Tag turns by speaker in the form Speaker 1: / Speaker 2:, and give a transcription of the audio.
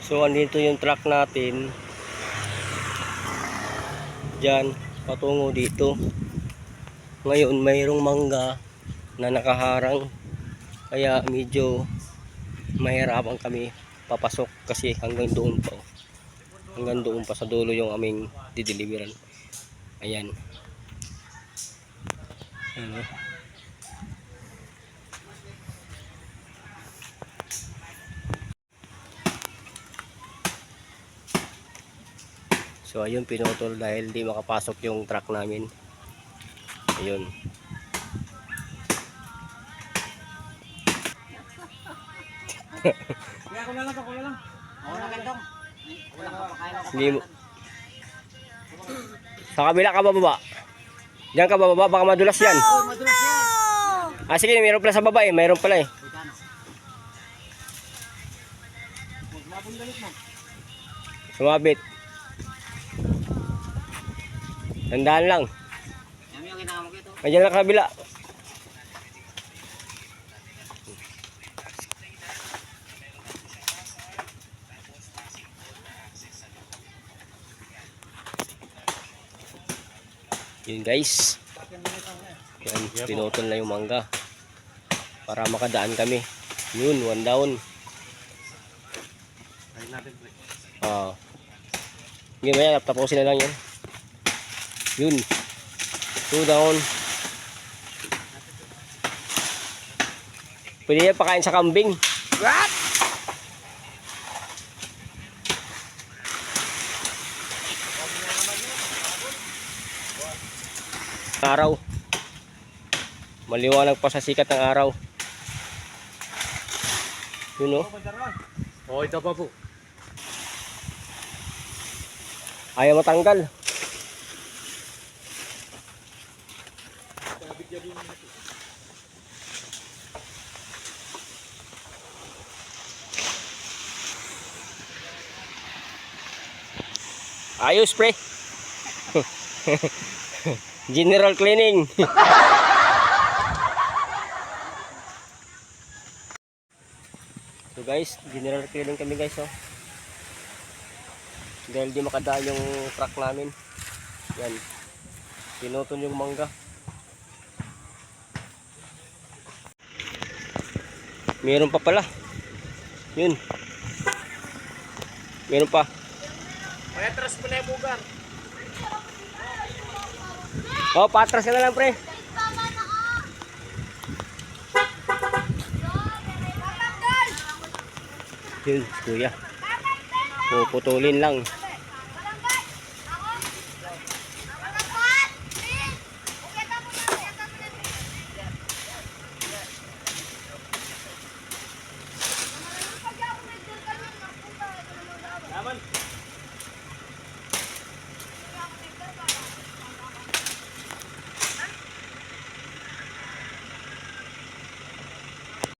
Speaker 1: So andito yung truck natin. Diyan, patungo dito. Ngayon mayroong mangga na nakaharang. Kaya medyo mahirapan kami papasok kasi hanggang doon pa. Hanggang doon pa sa dulo yung aming dideliveran. Ayan. Ano? So ayun, pinutol dahil di makapasok yung truck namin. Ayun.
Speaker 2: Ako na lang. Ako na gandong.
Speaker 1: Hindi mo. Sa kabila ka bababa. Diyan ka bababa, baka madulas yan.
Speaker 2: Oh, madulas yan.
Speaker 1: Ah sige, mayroon pala sa baba eh. Mayroon pala eh. Sumabit. Tandaan lang. Ayan lang kabila. Yun guys. Yan, pinutol na yung mangga. Para makadaan kami. Yun, 1 down. Hindi maya, tapusin na lang yan. Yun. 2 down. Pwede yan pakain sa kambing. What? Araw. Maliwanag pa sa sikat ng araw. Yun o.
Speaker 2: Oh, ito pa po.
Speaker 1: Ayaw matanggal. Ayos pre. General cleaning. So guys, general cleaning kami guys oh. Dahil di makadaan yung truck namin. Yan. Pinutol yung mangga. Meron pa pala. Yun. Meron pa.
Speaker 2: May atras mo na yung bugar.
Speaker 1: Oh, patras ka na lang pre. Yun, kuya. Puputulin lang.